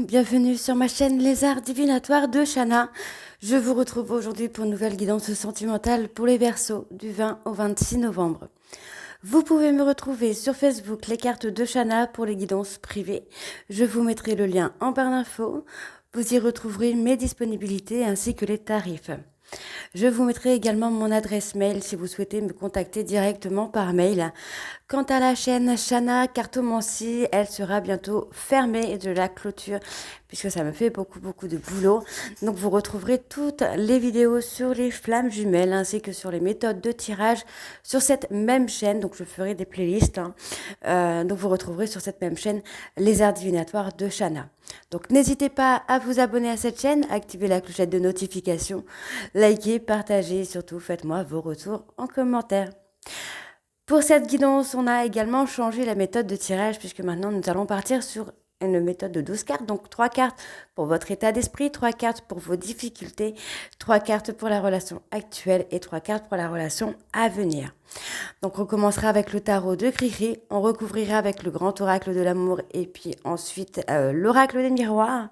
Bienvenue sur ma chaîne Les Arts Divinatoires de Shana. Je vous retrouve aujourd'hui pour une nouvelle guidance sentimentale pour les Verseaux du 20 au 26 novembre. Vous pouvez me retrouver sur Facebook Les Cartes de Shana pour les guidances privées. Je vous mettrai le lien en barre d'infos. Vous y retrouverez mes disponibilités ainsi que les tarifs. Je vous mettrai également mon adresse mail si vous souhaitez me contacter directement par mail. Quant à la chaîne Shana Cartomancie, elle sera bientôt fermée de la clôture puisque ça me fait beaucoup de boulot. Donc vous retrouverez toutes les vidéos sur les flammes jumelles ainsi que sur les méthodes de tirage sur cette même chaîne. Donc je ferai des playlists. Donc vous retrouverez sur cette même chaîne les arts divinatoires de Shana. Donc n'hésitez pas à vous abonner à cette chaîne, activer la clochette de notification, likez, partagez et surtout faites-moi vos retours en commentaire. Pour cette guidance, on a également changé la méthode de tirage puisque maintenant nous allons partir sur une méthode de 12 cartes. Donc 3 cartes pour votre état d'esprit, 3 cartes pour vos difficultés, 3 cartes pour la relation actuelle et 3 cartes pour la relation à venir. Donc on commencera avec le tarot de Cricri, on recouvrira avec le grand oracle de l'amour et puis ensuite l'oracle des miroirs.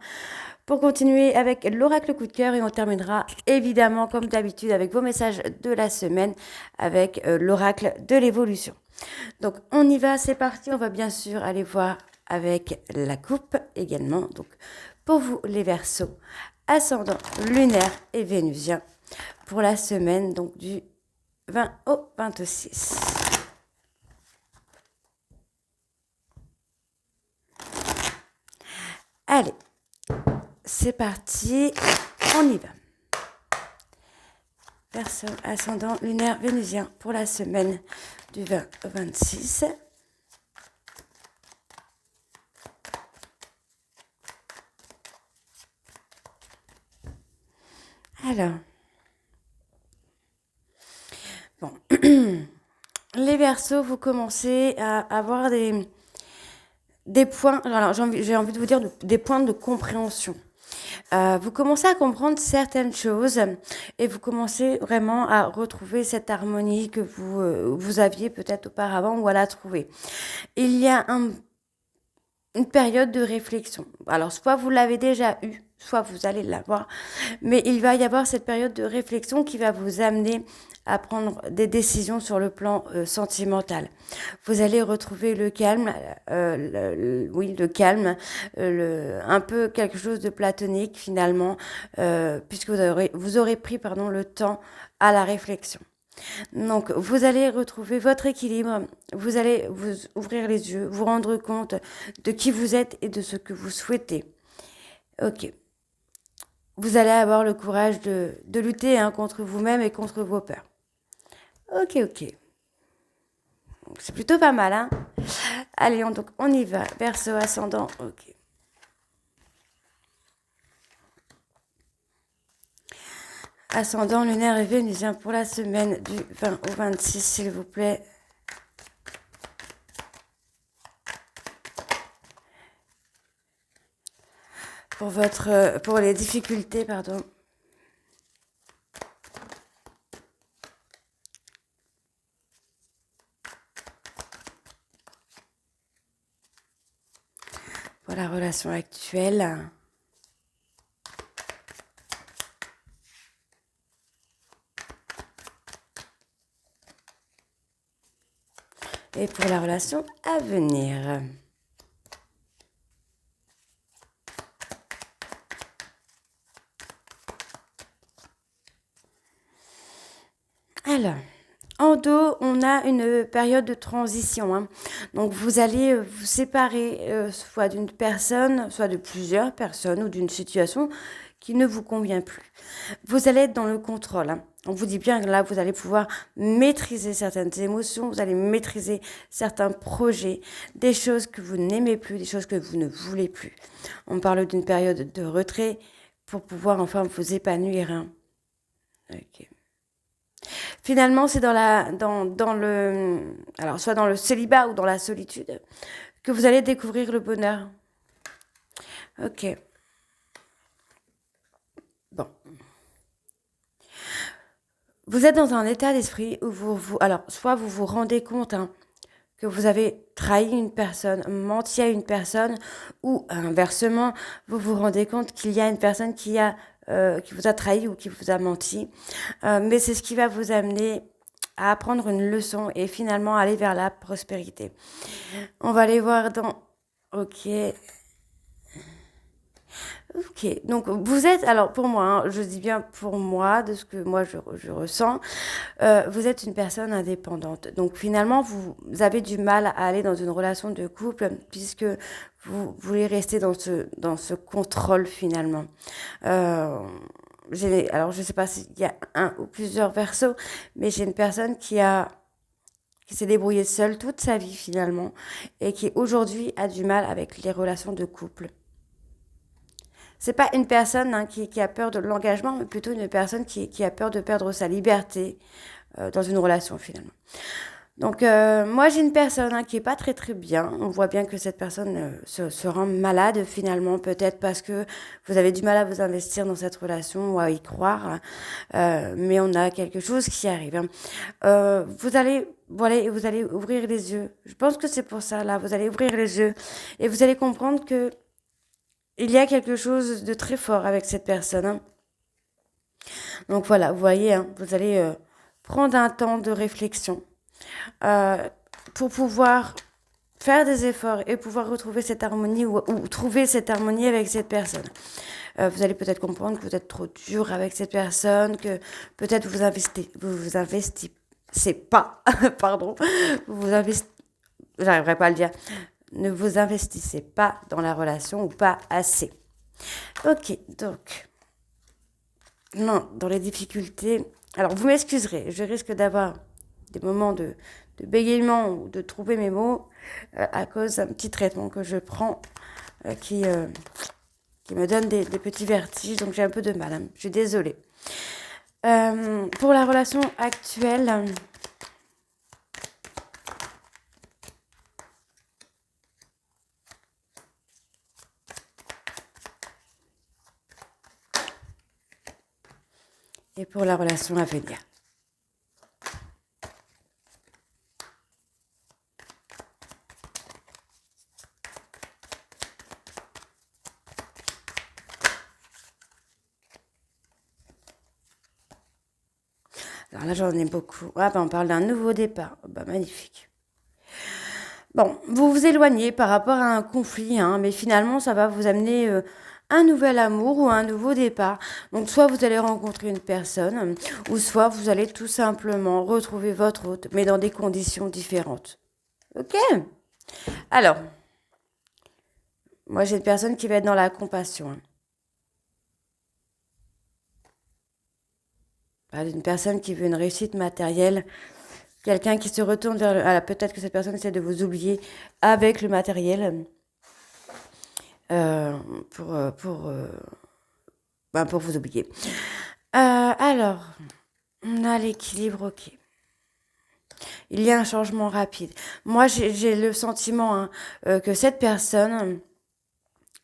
Pour continuer avec l'oracle coup de cœur et on terminera évidemment comme d'habitude avec vos messages de la semaine avec l'oracle de l'évolution. Donc on y va, c'est parti, on va bien sûr aller voir avec la coupe également. Donc pour vous les Verseaux, ascendant lunaire et vénusien pour la semaine donc du 20 au 26. Allez, c'est parti, on y va. Verseau, ascendant lunaire vénusien pour la semaine du 20 au 26. Alors, bon, les Verseaux, vous commencez à avoir des points, alors j'ai envie de vous dire des points de compréhension. Vous commencez à comprendre certaines choses et vous commencez vraiment à retrouver cette harmonie que vous aviez peut-être auparavant ou à la trouver. Il y a une période de réflexion. Alors, soit vous l'avez déjà eu, soit vous allez l'avoir, mais il va y avoir cette période de réflexion qui va vous amener à prendre des décisions sur le plan sentimental. Vous allez retrouver le calme, le calme, un peu quelque chose de platonique finalement, puisque vous aurez pris le temps à la réflexion. Donc, vous allez retrouver votre équilibre, vous allez vous ouvrir les yeux, vous rendre compte de qui vous êtes et de ce que vous souhaitez. Ok. Vous allez avoir le courage de lutter contre vous-même et contre vos peurs. Ok. C'est plutôt pas mal, hein. Allez, donc on y va. Verseau ascendant, ok. Ascendant lunaire et vénusien pour la semaine du 20 au 26, s'il vous plaît. Pour les difficultés, pardon. Pour la relation actuelle. Et pour la relation à venir. Alors, en dos, on a une période de transition. Hein. Donc, vous allez vous séparer soit d'une personne, soit de plusieurs personnes ou d'une situation qui ne vous convient plus. Vous allez être dans le contrôle. Hein. On vous dit bien que là, vous allez pouvoir maîtriser certaines émotions, vous allez maîtriser certains projets, des choses que vous n'aimez plus, des choses que vous ne voulez plus. On parle d'une période de retrait pour pouvoir enfin vous épanouir. Hein. Ok. Finalement, c'est alors soit dans le célibat ou dans la solitude que vous allez découvrir le bonheur. Ok. Bon. Vous êtes dans un état d'esprit où alors, soit vous vous rendez compte que vous avez trahi une personne, menti à une personne, ou inversement, vous vous rendez compte qu'il y a une personne qui vous a trahi ou qui vous a menti. Mais c'est ce qui va vous amener à apprendre une leçon et finalement aller vers la prospérité. On va aller voir dans... Ok. Ok, donc vous êtes, alors pour moi, hein, je dis bien pour moi, de ce que moi je ressens, vous êtes une personne indépendante. Donc finalement, vous avez du mal à aller dans une relation de couple puisque vous voulez rester dans ce contrôle finalement. Euh, alors je ne sais pas s'il y a un ou plusieurs versos, mais j'ai une personne qui s'est débrouillée seule toute sa vie finalement et qui aujourd'hui a du mal avec les relations de couple. C'est pas une personne qui a peur de l'engagement, mais plutôt une personne qui a peur de perdre sa liberté dans une relation finalement. Donc moi j'ai une personne qui est pas très très bien. On voit bien que cette personne se rend malade finalement, peut-être parce que vous avez du mal à vous investir dans cette relation ou à y croire. Mais on a quelque chose qui arrive. Vous allez voilà, vous allez ouvrir les yeux. Je pense que c'est pour ça là. Vous allez ouvrir les yeux et vous allez comprendre que il y a quelque chose de très fort avec cette personne. Donc voilà, vous voyez, vous allez prendre un temps de réflexion euh, pour pouvoir faire des efforts et pouvoir retrouver cette harmonie ou trouver cette harmonie avec cette personne. Vous allez peut-être comprendre que vous êtes trop dur avec cette personne, que peut-être vous investissez pas, pardon, j'arriverai pas à le dire, ne vous investissez pas dans la relation ou pas assez. Ok, donc, non, dans les difficultés, alors vous m'excuserez, je risque d'avoir des moments de bégaiement ou de trouver mes mots à cause d'un petit traitement que je prends qui me donne des petits vertiges, donc j'ai un peu de mal, je suis désolée. Pour la relation actuelle, et pour la relation à venir. Alors là, j'en ai beaucoup. Ah, on parle d'un nouveau départ. Magnifique. Bon, vous vous éloignez par rapport à un conflit, mais finalement, ça va vous amener un nouvel amour ou un nouveau départ. Donc, soit vous allez rencontrer une personne, ou soit vous allez tout simplement retrouver votre hôte, mais dans des conditions différentes. Ok? Alors, moi, j'ai une personne qui va être dans la compassion. Une personne qui veut une réussite matérielle, quelqu'un qui se retourne vers le... Alors, peut-être que cette personne essaie de vous oublier avec le matériel pour vous oublier. Alors, on a l'équilibre, ok. Il y a un changement rapide. Moi, j'ai le sentiment que cette personne,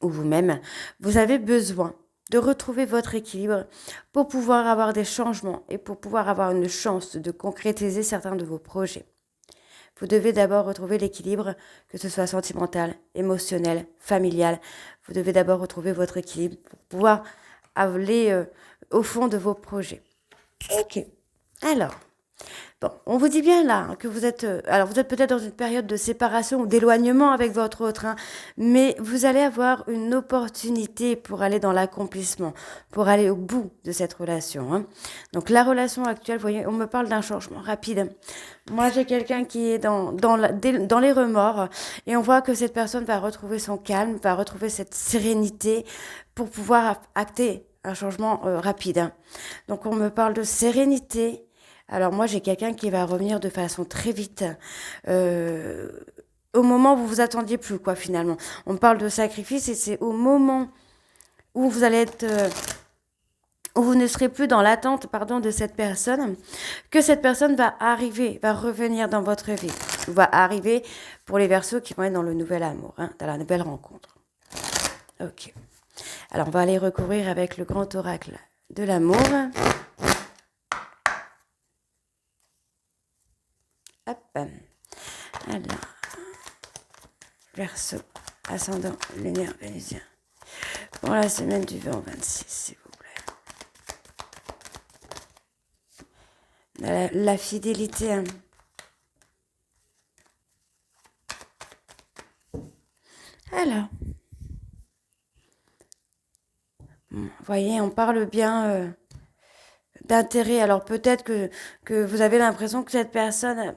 ou vous-même, vous avez besoin de retrouver votre équilibre pour pouvoir avoir des changements et pour pouvoir avoir une chance de concrétiser certains de vos projets. Vous devez d'abord retrouver l'équilibre, que ce soit sentimental, émotionnel, familial. Vous devez d'abord retrouver votre équilibre pour pouvoir aller au fond de vos projets. Ok. Alors, bon, on vous dit bien là que vous êtes... alors, vous êtes peut-être dans une période de séparation ou d'éloignement avec votre autre, mais vous allez avoir une opportunité pour aller dans l'accomplissement, pour aller au bout de cette relation. Donc, la relation actuelle, vous voyez, on me parle d'un changement rapide. Moi, j'ai quelqu'un qui est dans les remords et on voit que cette personne va retrouver son calme, va retrouver cette sérénité pour pouvoir acter un changement rapide. Donc, on me parle de sérénité. Alors moi, j'ai quelqu'un qui va revenir de façon très vite, au moment où vous vous attendiez plus, quoi, finalement. On parle de sacrifice et c'est au moment où vous allez être... où vous ne serez plus dans l'attente, de cette personne, que cette personne va arriver, va revenir dans votre vie. Va arriver pour les Verseaux qui vont être dans le nouvel amour, dans la nouvelle rencontre. Ok. Alors, on va aller recourir avec le grand oracle de l'amour. Hop. Alors, Verseau, ascendant lunaire vénusien. Pour la semaine du 20 au 26, s'il vous plaît. La fidélité. Hein. Alors. Vous voyez, on parle bien d'intérêt. Alors peut-être que vous avez l'impression que cette personne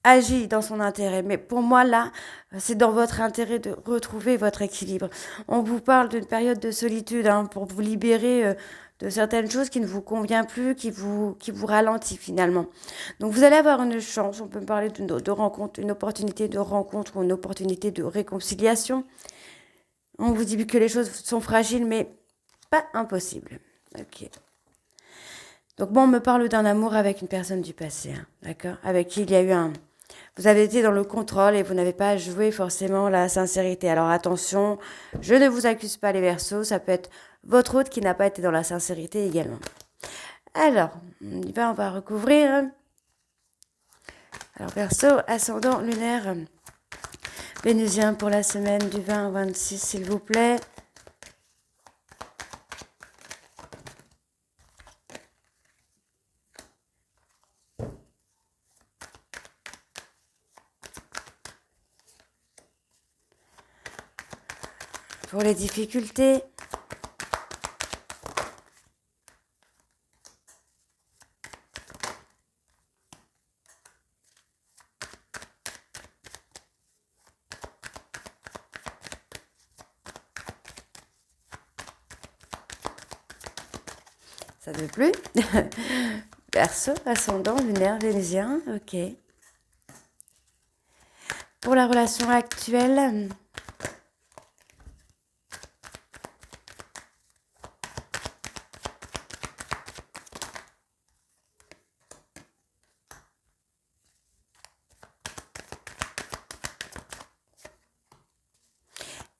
agit dans son intérêt. Mais pour moi, là, c'est dans votre intérêt de retrouver votre équilibre. On vous parle d'une période de solitude hein, pour vous libérer de certaines choses qui ne vous conviennent plus, qui vous ralentit finalement. Donc vous allez avoir une chance, on peut parler de rencontre, une opportunité de rencontre ou une opportunité de réconciliation. On vous dit que les choses sont fragiles, mais pas impossible. Ok. Donc bon, on me parle d'un amour avec une personne du passé, hein, d'accord? Avec qui il y a eu un... Vous avez été dans le contrôle et vous n'avez pas joué forcément la sincérité. Alors attention, je ne vous accuse pas les Verseaux, ça peut être votre hôte qui n'a pas été dans la sincérité également. Alors, on va recouvrir. Alors Verseau, ascendant lunaire vénusien pour la semaine du 20 au 26, s'il vous plaît. Pour les difficultés, ça ne veut plus. Verseau, ascendant lunaire vénusien, ok. Pour la relation actuelle,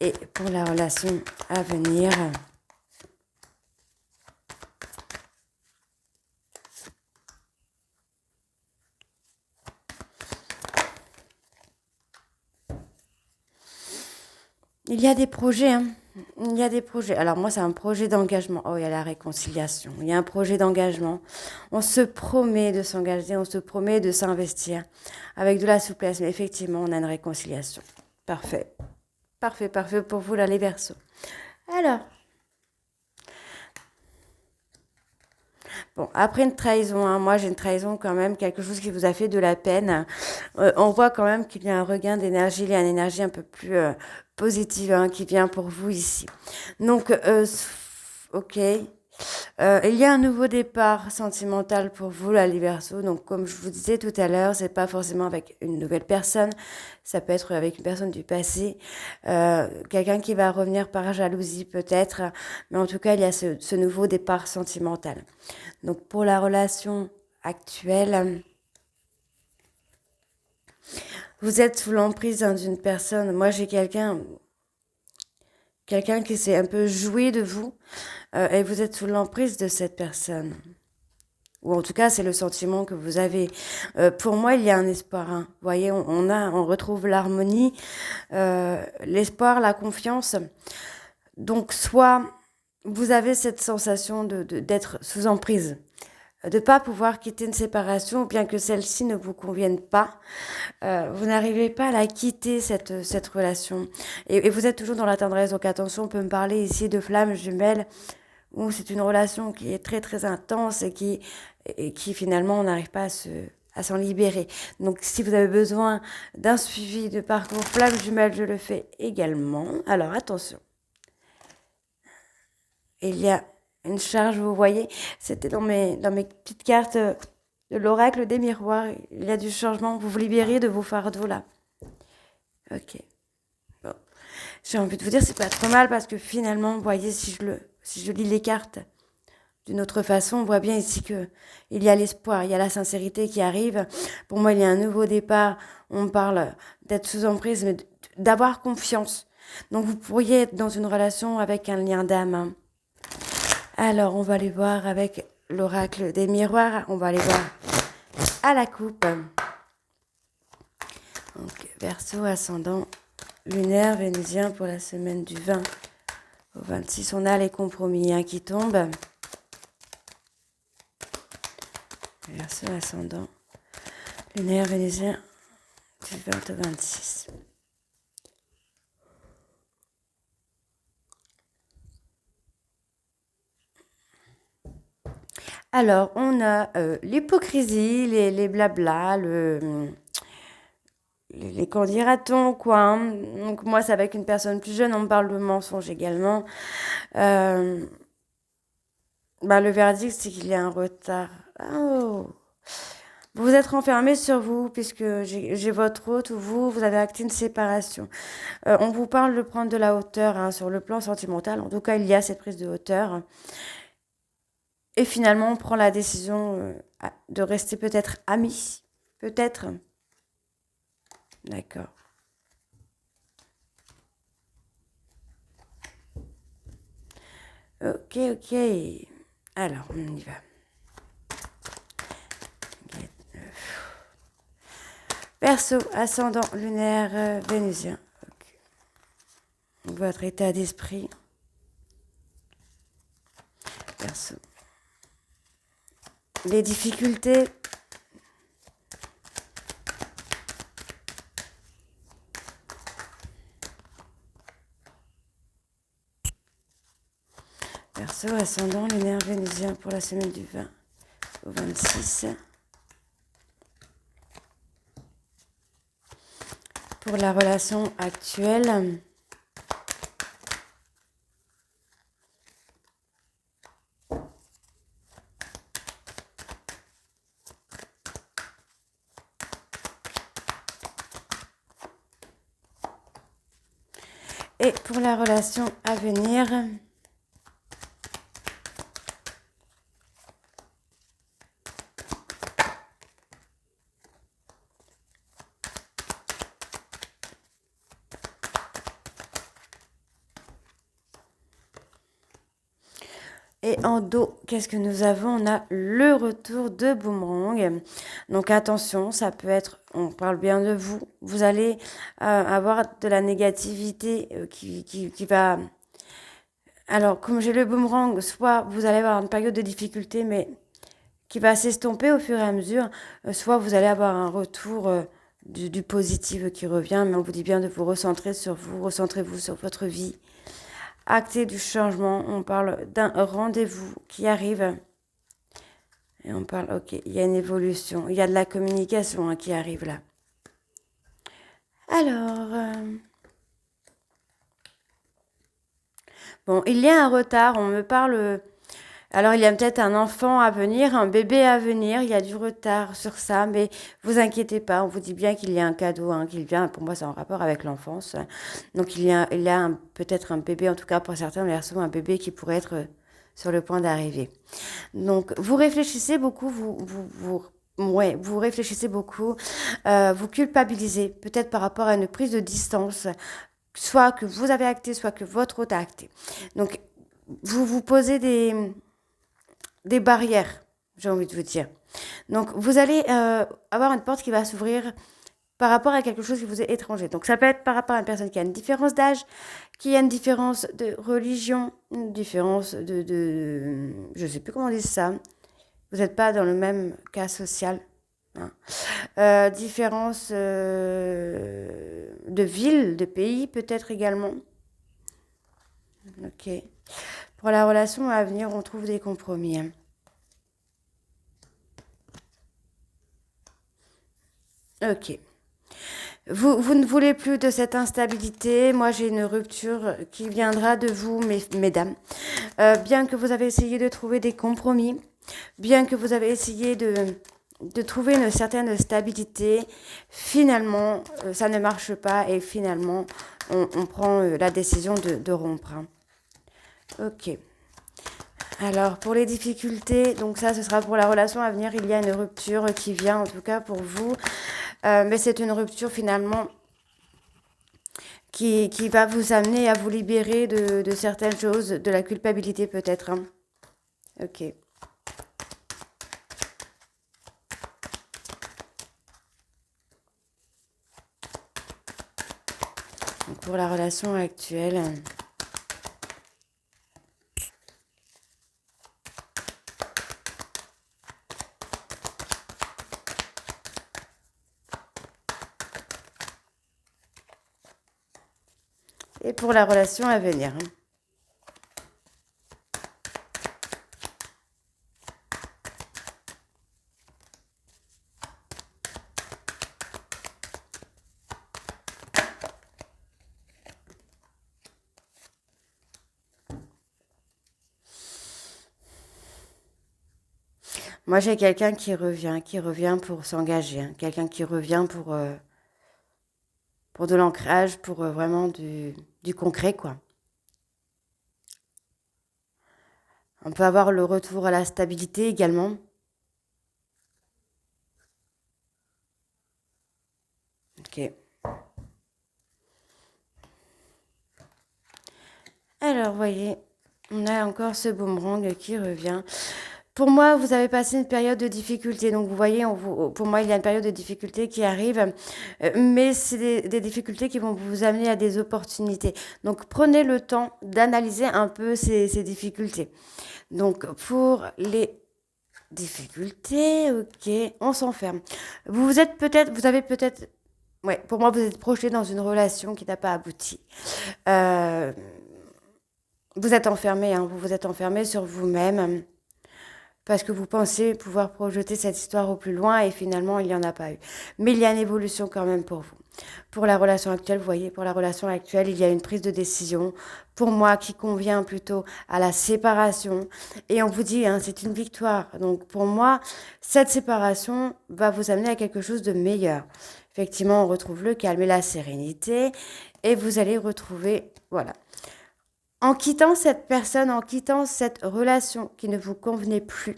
et pour la relation à venir, il y a des projets, hein. Il y a des projets. Alors moi, c'est un projet d'engagement. Oh, il y a la réconciliation. Il y a un projet d'engagement. On se promet de s'engager, on se promet de s'investir avec de la souplesse. Mais effectivement, on a une réconciliation. Parfait. Parfait, parfait pour vous, là, les Verseaux. Alors. Bon, après une trahison, hein, moi j'ai une trahison quand même, quelque chose qui vous a fait de la peine. On voit quand même qu'il y a un regain d'énergie, il y a une énergie un peu plus positive hein, qui vient pour vous ici. Donc, ok. Il y a un nouveau départ sentimental pour vous, là, les Verseaux. Donc, comme je vous disais tout à l'heure, c'est pas forcément avec une nouvelle personne. Ça peut être avec une personne du passé. Quelqu'un qui va revenir par jalousie, peut-être. Mais en tout cas, il y a ce nouveau départ sentimental. Donc, pour la relation actuelle, vous êtes sous l'emprise hein, d'une personne. Moi, j'ai quelqu'un qui s'est un peu joué de vous. Et vous êtes sous l'emprise de cette personne. Ou en tout cas, c'est le sentiment que vous avez. Pour moi, il y a un espoir. Hein. Vous voyez, on retrouve l'harmonie, l'espoir, la confiance. Donc, soit vous avez cette sensation d'être sous emprise, de ne pas pouvoir quitter une séparation, bien que celle-ci ne vous convienne pas. Vous n'arrivez pas à la quitter, cette relation. Et vous êtes toujours dans la tendresse. Donc attention, on peut me parler ici de flammes jumelles, où c'est une relation qui est très très intense et qui finalement on n'arrive pas à s'en libérer. Donc si vous avez besoin d'un suivi de parcours flammes jumelles, je le fais également. Alors attention. Il y a une charge, vous voyez, c'était dans mes petites cartes de l'oracle des miroirs. Il y a du changement, vous vous libérez de vos fardeaux là. Ok. Bon. J'ai envie de vous dire, c'est pas trop mal parce que finalement, vous voyez, si je lis les cartes d'une autre façon, on voit bien ici que il y a l'espoir, il y a la sincérité qui arrive. Pour moi, il y a un nouveau départ. On parle d'être sous emprise, mais d'avoir confiance. Donc, vous pourriez être dans une relation avec un lien d'âme. Hein. Alors, on va aller voir avec l'oracle des miroirs. On va aller voir à la coupe. Donc, Verseau, ascendant lunaire vénusien pour la semaine du 20 au 26. On a les compromis hein, qui tombent. Verseau ascendant lunaire vénusien du 20 au 26. Alors, on a l'hypocrisie, les blabla, les qu'en dira-t-on, quoi. Hein. Donc, moi, c'est avec une personne plus jeune, on me parle de mensonge également. Le verdict, c'est qu'il y a un retard. Oh. Vous vous êtes renfermé sur vous, puisque j'ai votre hôte, ou vous avez acté une séparation. On vous parle de prendre de la hauteur hein, sur le plan sentimental. En tout cas, il y a cette prise de hauteur. Et finalement, on prend la décision de rester peut-être amis. Peut-être. D'accord. Ok. Alors, on y va. Verseau, ascendant lunaire vénusien. Okay. Votre état d'esprit. Verseau. Les difficultés. Verseau, ascendant lunaire vénusien pour la semaine du 20 au 26. Pour la relation actuelle. Et pour la relation à venir. Et en dos, qu'est-ce que nous avons? On a le retour de boomerang. Donc attention, ça peut être, on parle bien de vous, vous allez avoir de la négativité qui va... Alors, comme j'ai le boomerang, soit vous allez avoir une période de difficulté, mais qui va s'estomper au fur et à mesure, soit vous allez avoir un retour du positif qui revient, mais on vous dit bien de vous recentrer sur vous, recentrez-vous sur votre vie. Acter du changement, on parle d'un rendez-vous qui arrive. Et on parle, ok, il y a une évolution, il y a de la communication hein, qui arrive là. Alors, bon, il y a un retard, on me parle... Alors, il y a peut-être un enfant à venir, un bébé à venir, il y a du retard sur ça, mais vous inquiétez pas, on vous dit bien qu'il y a un cadeau hein, qui vient, pour moi c'est en rapport avec l'enfance. Donc, il y a peut-être un bébé, en tout cas pour certains, un bébé qui pourrait être sur le point d'arriver. Donc, vous réfléchissez beaucoup, vous réfléchissez beaucoup, vous culpabilisez, peut-être par rapport à une prise de distance, soit que vous avez acté, soit que votre hôte a acté. Donc, vous vous posez des barrières, j'ai envie de vous dire. Donc, vous allez avoir une porte qui va s'ouvrir par rapport à quelque chose qui vous est étranger. Donc, ça peut être par rapport à une personne qui a une différence d'âge, qui a une différence de religion, une différence je ne sais plus comment on dit ça. Vous n'êtes pas dans le même cas social. Hein. Différence de ville, de pays peut-être également. Ok. Pour la relation à venir, on trouve des compromis. Hein. Ok. Vous ne voulez plus de cette instabilité. Moi, j'ai une rupture qui viendra de vous, mesdames. Bien que vous avez essayé de trouver des compromis, bien que vous avez essayé de trouver une certaine stabilité, finalement, ça ne marche pas et finalement, on prend la décision de rompre. Hein. Ok. Alors, pour les difficultés, donc ça, ce sera pour la relation à venir. Il y a une rupture qui vient, en tout cas pour vous. Mais c'est une rupture finalement qui va vous amener à vous libérer de certaines choses, de la culpabilité peut-être. Hein. Ok. Donc pour la relation actuelle. Et pour la relation à venir. Moi, j'ai quelqu'un qui revient pour s'engager, hein. Quelqu'un qui revient pour de l'ancrage, pour vraiment du concret, quoi. On peut avoir le retour à la stabilité également. Ok. Alors, voyez, on a encore ce boomerang qui revient. Pour moi, vous avez passé une période de difficulté. Donc, vous voyez, pour moi, il y a une période de difficulté qui arrive. Mais c'est des difficultés qui vont vous amener à des opportunités. Donc, prenez le temps d'analyser un peu ces difficultés. Donc, pour les difficultés, ok, on s'enferme. Vous avez peut-être, ouais, pour moi, vous êtes projeté dans une relation qui n'a pas abouti. Euh, vous êtes enfermé, hein, vous vous êtes enfermé sur vous-même parce que vous pensez pouvoir projeter cette histoire au plus loin et finalement, il n'y en a pas eu. Mais il y a une évolution quand même pour vous. Pour la relation actuelle, vous voyez, pour la relation actuelle, il y a une prise de décision, pour moi, qui convient plutôt à la séparation. Et on vous dit, hein, c'est une victoire. Donc pour moi, cette séparation va vous amener à quelque chose de meilleur. Effectivement, on retrouve le calme et la sérénité et vous allez retrouver, voilà. En quittant cette personne, en quittant cette relation qui ne vous convenait plus,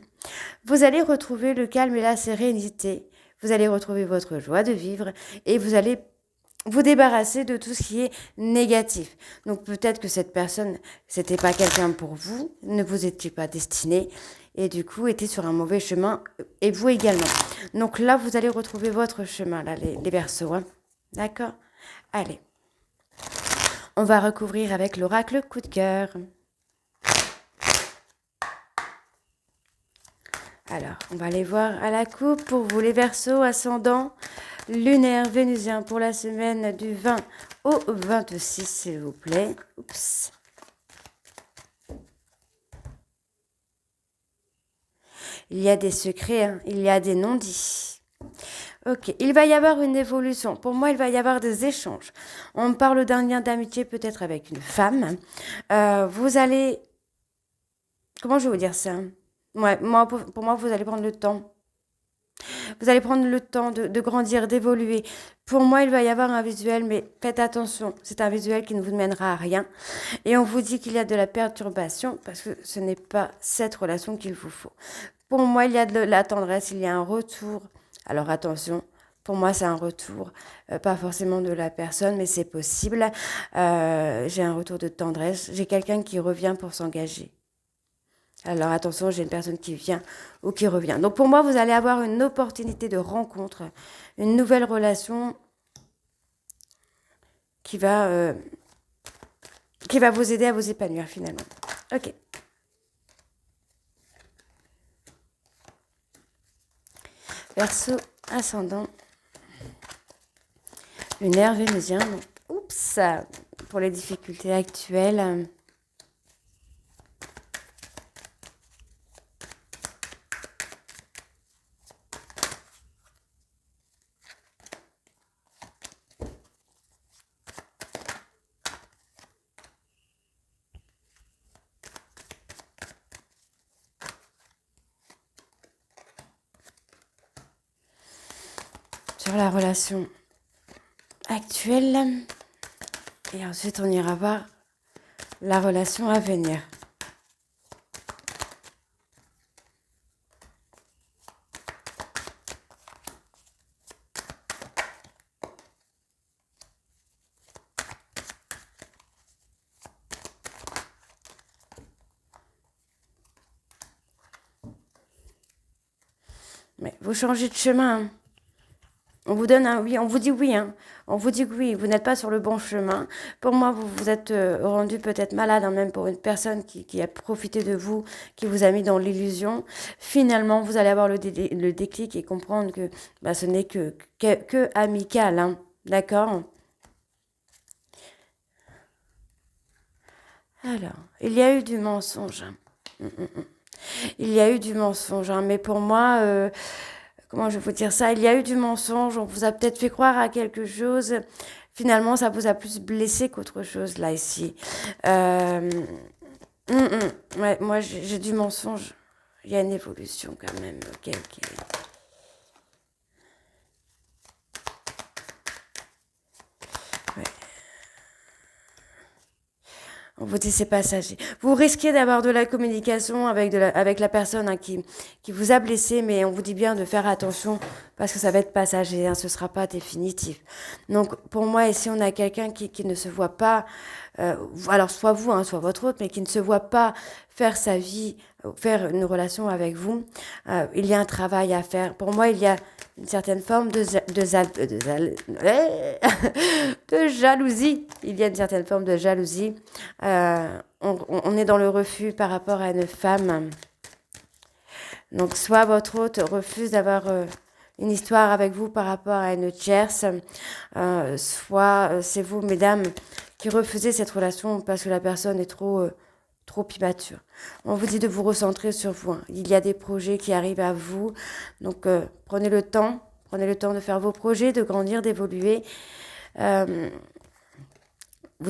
vous allez retrouver le calme et la sérénité. Vous allez retrouver votre joie de vivre et vous allez vous débarrasser de tout ce qui est négatif. Donc peut-être que cette personne, c'était pas quelqu'un pour vous, ne vous étiez pas destiné et du coup était sur un mauvais chemin et vous également. Donc là, vous allez retrouver votre chemin, là, les Verseaux. Hein. D'accord? Allez. On va recouvrir avec l'oracle coup de cœur. Alors, on va aller voir à la coupe pour vous les Verseaux ascendant lunaire vénusien pour la semaine du 20 au 26, s'il vous plaît. Oups. Il y a des secrets, hein, il y a des non-dits. Ok, il va y avoir une évolution. Pour moi, il va y avoir des échanges. On me parle d'un lien d'amitié peut-être avec une femme. Vous allez... Comment je vais vous dire ça? Ouais, pour moi, vous allez prendre le temps. Vous allez prendre le temps de grandir, d'évoluer. Pour moi, il va y avoir un visuel, mais faites attention. C'est un visuel qui ne vous mènera à rien. Et on vous dit qu'il y a de la perturbation parce que ce n'est pas cette relation qu'il vous faut. Pour moi, il y a de la tendresse, il y a un retour. Alors attention, pour moi, c'est un retour, pas forcément de la personne, mais c'est possible. J'ai un retour de tendresse. J'ai quelqu'un qui revient pour s'engager. Alors attention, j'ai une personne qui vient ou qui revient. Donc pour moi, vous allez avoir une opportunité de rencontre, une nouvelle relation qui va vous aider à vous épanouir finalement. Ok. Verseau ascendant lunaire vénusien. Oups, pour les difficultés actuelles. Sur la relation actuelle. Et ensuite, on ira voir la relation à venir. Mais vous changez de chemin. Hein. On vous donne un oui, on vous dit oui, hein. On vous dit que oui, vous n'êtes pas sur le bon chemin. Pour moi, vous vous êtes rendu peut-être malade, hein, même pour une personne qui a profité de vous, qui vous a mis dans l'illusion. Finalement, vous allez avoir le déclic et comprendre que bah, ce n'est que amical, hein. D'accord? Alors, il y a eu du mensonge. Il y a eu du mensonge, hein, mais pour moi, comment je vais vous dire ça? Il y a eu du mensonge, on vous a peut-être fait croire à quelque chose. Finalement, ça vous a plus blessé qu'autre chose, là, ici. Euh, ouais, moi, j'ai du mensonge. Il y a une évolution quand même. Ok, ok. Ouais. On vous dit c'est passager. Vous risquez d'avoir de la communication avec la personne, hein, qui vous a blessé, mais on vous dit bien de faire attention parce que ça va être passager, hein, ce ne sera pas définitif. Donc pour moi, ici, on a quelqu'un qui ne se voit pas, alors soit vous, hein, soit votre autre, mais qui ne se voit pas faire sa vie, faire une relation avec vous. Il y a un travail à faire. Pour moi, il y a une certaine forme de jalousie. Il y a une certaine forme de jalousie. On est dans le refus par rapport à une femme. Donc, soit votre hôte refuse d'avoir une histoire avec vous par rapport à une tierce, soit c'est vous, mesdames, qui refusez cette relation parce que la personne est trop immature. On vous dit de vous recentrer sur vous, hein. Il y a des projets qui arrivent à vous. Donc, prenez le temps de faire vos projets, de grandir, d'évoluer. Vous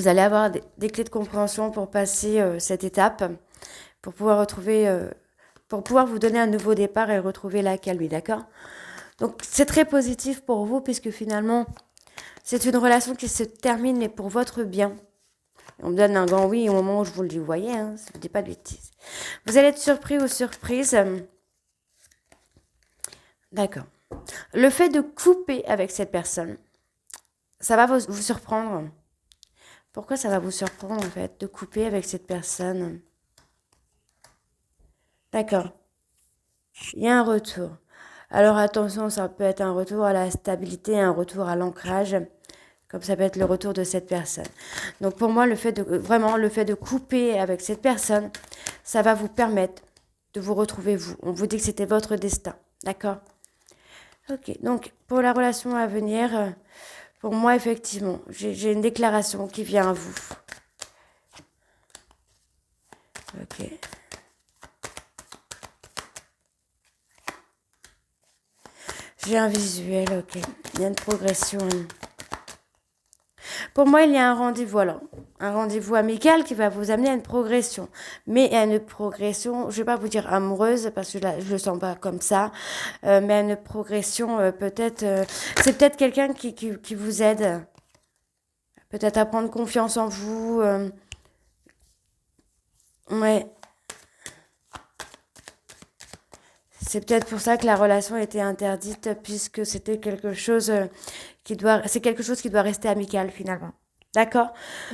allez avoir des clés de compréhension pour passer cette étape, pour pouvoir pour pouvoir vous donner un nouveau départ et retrouver la calme, d'accord? Donc, c'est très positif pour vous puisque finalement, c'est une relation qui se termine, mais pour votre bien. On me donne un grand oui au moment où je vous le dis, vous voyez, hein, je ne dis pas de bêtises. Vous allez être surpris ou surprise. D'accord. Le fait de couper avec cette personne, ça va vous surprendre. Pourquoi ça va vous surprendre, en fait, de couper avec cette personne? D'accord. Il y a un retour. Alors attention, ça peut être un retour à la stabilité, un retour à l'ancrage, comme ça peut être le retour de cette personne. Donc pour moi, le fait de couper avec cette personne, ça va vous permettre de vous retrouver vous. On vous dit que c'était votre destin, d'accord? Ok, donc pour la relation à venir, pour moi, effectivement, j'ai une déclaration qui vient à vous. Ok. J'ai un visuel, ok. Il y a une progression. Pour moi, il y a un rendez-vous, alors. Un rendez-vous amical qui va vous amener à une progression. Mais à une progression, je ne vais pas vous dire amoureuse, parce que là, je ne le sens pas comme ça. Mais à une progression, peut-être... c'est peut-être quelqu'un qui vous aide. Peut-être à prendre confiance en vous. Ouais. C'est peut-être pour ça que la relation était interdite, puisque c'était quelque chose c'est quelque chose qui doit rester amical finalement. D'accord?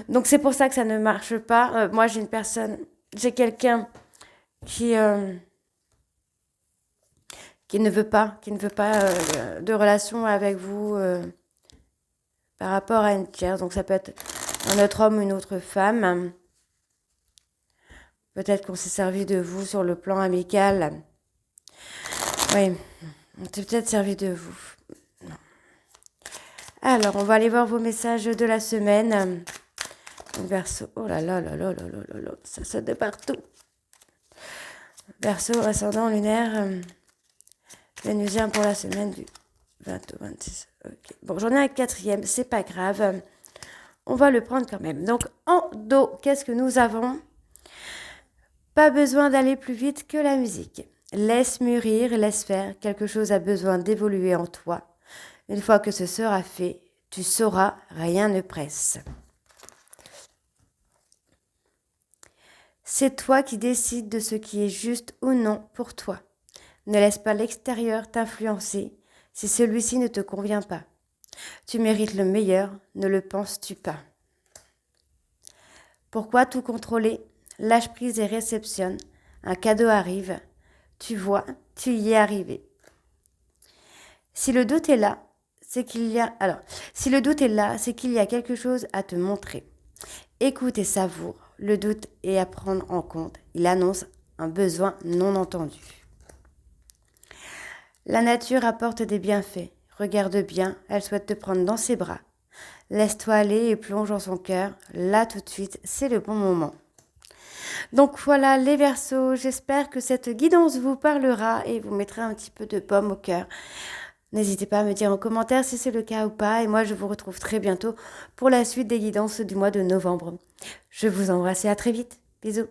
Donc c'est pour ça que ça ne marche pas. Moi j'ai quelqu'un qui qui ne veut pas de relation avec vous par rapport à une tierce. Donc ça peut être un autre homme ou une autre femme. Peut-être qu'on s'est servi de vous sur le plan amical. Oui, on s'est peut-être servi de vous. Non. Alors, on va aller voir vos messages de la semaine. Verseau, oh là là là là là là là là, ça saute de partout. Verseau, ascendant lunaire, vénusien pour la semaine du 20 au 26. Ok. Bon, j'en ai un quatrième, c'est pas grave. On va le prendre quand même. Donc, en dos, qu'est-ce que nous avons? Pas besoin d'aller plus vite que la musique. Laisse mûrir, laisse faire. Quelque chose a besoin d'évoluer en toi. Une fois que ce sera fait, tu sauras, rien ne presse. C'est toi qui décides de ce qui est juste ou non pour toi. Ne laisse pas l'extérieur t'influencer si celui-ci ne te convient pas. Tu mérites le meilleur, ne le penses-tu pas? Pourquoi tout contrôler? Lâche prise et réceptionne. Un cadeau arrive. Tu vois, tu y es arrivé. Si le doute est là, c'est qu'il y a... Alors, si le doute est là, c'est qu'il y a quelque chose à te montrer. Écoute et savoure. Le doute est à prendre en compte. Il annonce un besoin non entendu. La nature apporte des bienfaits. Regarde bien, elle souhaite te prendre dans ses bras. Laisse-toi aller et plonge dans son cœur. Là, tout de suite, c'est le bon moment. Donc voilà les Verseaux, j'espère que cette guidance vous parlera et vous mettra un petit peu de baume au cœur. N'hésitez pas à me dire en commentaire si c'est le cas ou pas. Et moi, je vous retrouve très bientôt pour la suite des guidances du mois de novembre. Je vous embrasse et à très vite. Bisous.